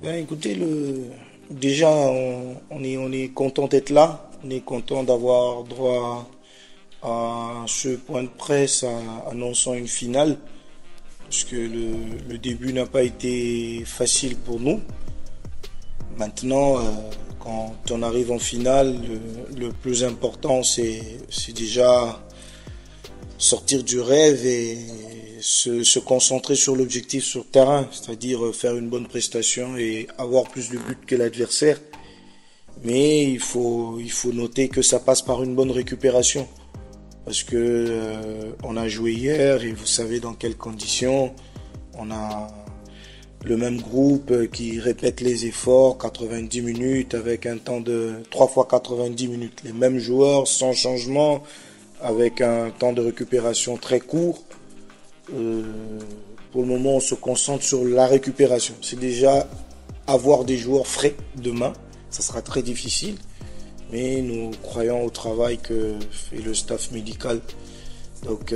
Ben, écoutez, déjà, on est content d'être là. On est content d'avoir droit à ce point de presse annonçant une finale. Parce que le début n'a pas été facile pour nous. Maintenant, quand on arrive en finale, le plus important, c'est déjà sortir du rêve et se concentrer sur l'objectif sur le terrain, c'est-à-dire faire une bonne prestation et avoir plus de buts que l'adversaire. Mais il faut noter que ça passe par une bonne récupération. Parce que on a joué hier et vous savez dans quelles conditions. On a le même groupe qui répète les efforts, 90 minutes avec un temps de 3 fois 90 minutes. Les mêmes joueurs sans changement, avec un temps de récupération très court. Pour le moment, on se concentre sur la récupération. C'est déjà avoir des joueurs frais demain. Ça sera très difficile. Mais nous croyons au travail que fait le staff médical. Donc,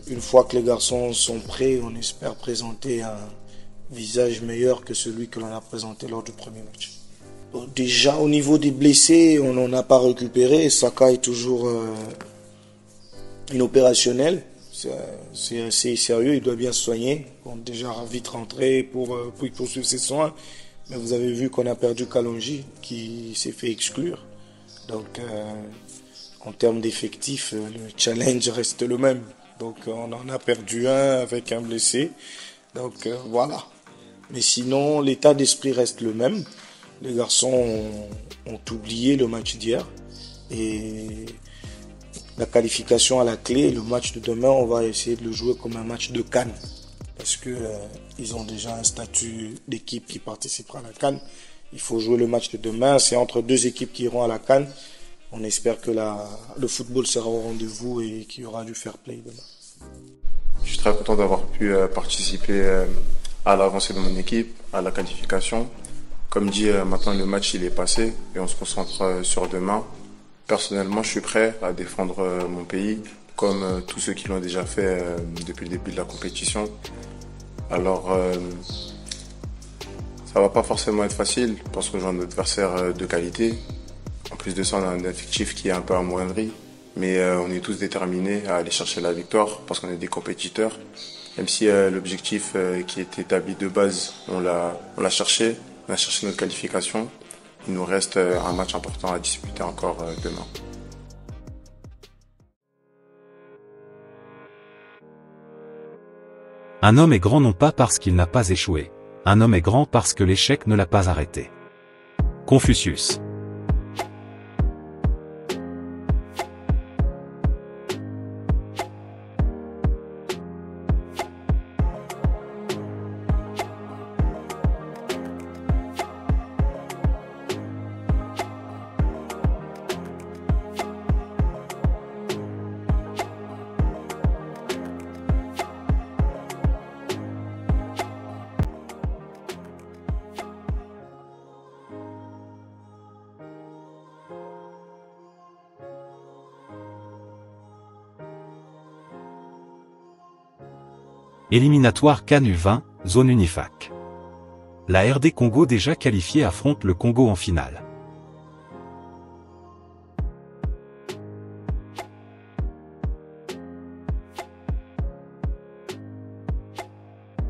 une fois que les garçons sont prêts, on espère présenter un visage meilleur que celui que l'on a présenté lors du premier match. Bon, déjà, au niveau des blessés, on n'en a pas récupéré. Saka est toujours inopérationnel. C'est assez sérieux, il doit bien se soigner. On est déjà vite rentré pour poursuivre ses soins. Mais vous avez vu qu'on a perdu Kalonji, qui s'est fait exclure. Donc, en termes d'effectifs, le challenge reste le même. Donc, on en a perdu un avec un blessé. Donc, voilà. Mais sinon, l'état d'esprit reste le même. Les garçons ont oublié le match d'hier. Et la qualification à la clé, le match de demain, on va essayer de le jouer comme un match de CAN. Parce que ils ont déjà un statut d'équipe qui participera à la CAN. Il faut jouer le match de demain. C'est entre deux équipes qui iront à la CAN. On espère que le football sera au rendez-vous et qu'il y aura du fair play demain. Je suis très content d'avoir pu participer à l'avancée de mon équipe, à la qualification. Comme dit, maintenant le match il est passé et on se concentre sur demain. Personnellement, je suis prêt à défendre mon pays, comme tous ceux qui l'ont déjà fait depuis le début de la compétition. Alors, ça va pas forcément être facile parce qu'on joue un adversaire de qualité. En plus de ça, on a un effectif qui est un peu amoindri. Mais on est tous déterminés à aller chercher la victoire parce qu'on est des compétiteurs. Même si l'objectif qui est établi de base, on l'a cherché. On a cherché notre qualification. Il nous reste un match important à disputer encore demain. Un homme est grand non pas parce qu'il n'a pas échoué. Un homme est grand parce que l'échec ne l'a pas arrêté. Confucius. Éliminatoire CAN U20, zone UNIFAC. La RD Congo déjà qualifiée affronte le Congo en finale.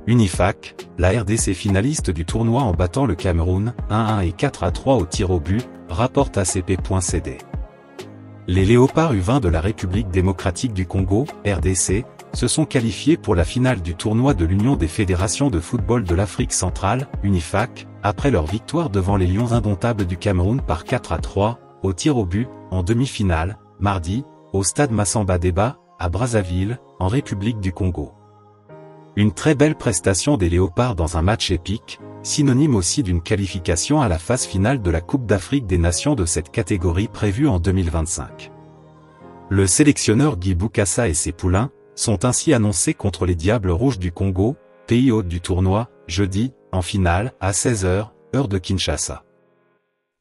UNIFAC, la RDC finaliste du tournoi en battant le Cameroun, 1-1 et 4-3 au tir au but, rapporte ACP.cd. Les Léopards U20 de la République démocratique du Congo, RDC, se sont qualifiés pour la finale du tournoi de l'Union des fédérations de football de l'Afrique centrale, UNIFAC, après leur victoire devant les Lions indomptables du Cameroun par 4-3, au tir au but, en demi-finale, mardi, au stade Massamba Déba, à Brazzaville, en République du Congo. Une très belle prestation des Léopards dans un match épique, synonyme aussi d'une qualification à la phase finale de la Coupe d'Afrique des Nations de cette catégorie prévue en 2025. Le sélectionneur Guy Boukassa et ses poulains sont ainsi annoncés contre les Diables Rouges du Congo, pays hôte du tournoi, jeudi, en finale, à 16h, heure de Kinshasa.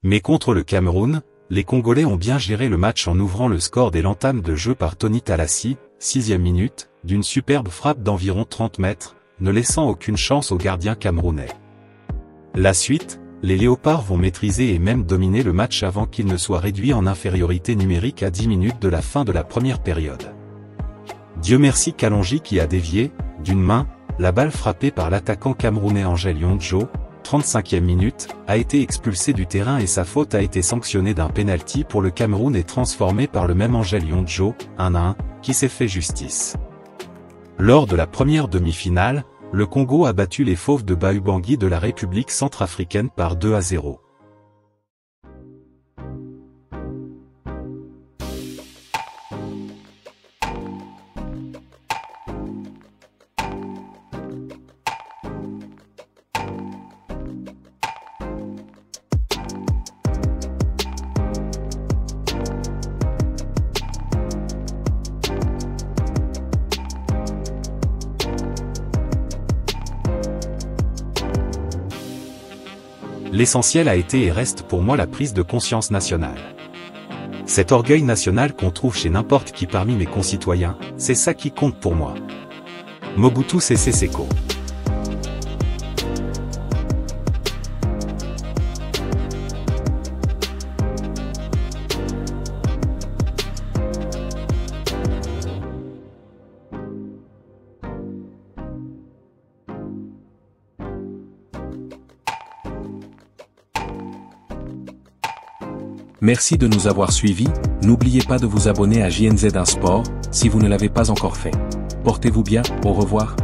Mais contre le Cameroun, les Congolais ont bien géré le match en ouvrant le score dès l'entame de jeu par Tony Talassi, 6e minute, d'une superbe frappe d'environ 30 mètres, ne laissant aucune chance au gardien camerounais. La suite, les Léopards vont maîtriser et même dominer le match avant qu'il ne soit réduit en infériorité numérique à 10 minutes de la fin de la première période. Dieu merci Kalonji qui a dévié, d'une main, la balle frappée par l'attaquant camerounais Angel Yondjo, 35e minute, a été expulsé du terrain et sa faute a été sanctionnée d'un penalty pour le Cameroun et transformée par le même Angel Yondjo, 1-1, qui s'est fait justice. Lors de la première demi-finale, le Congo a battu les Fauves de Bahubangui de la République centrafricaine par 2-0. L'essentiel a été et reste pour moi la prise de conscience nationale. Cet orgueil national qu'on trouve chez n'importe qui parmi mes concitoyens, c'est ça qui compte pour moi. Mobutu Sese Seko. Merci de nous avoir suivis, n'oubliez pas de vous abonner à JNZ1 Sport, si vous ne l'avez pas encore fait. Portez-vous bien, au revoir.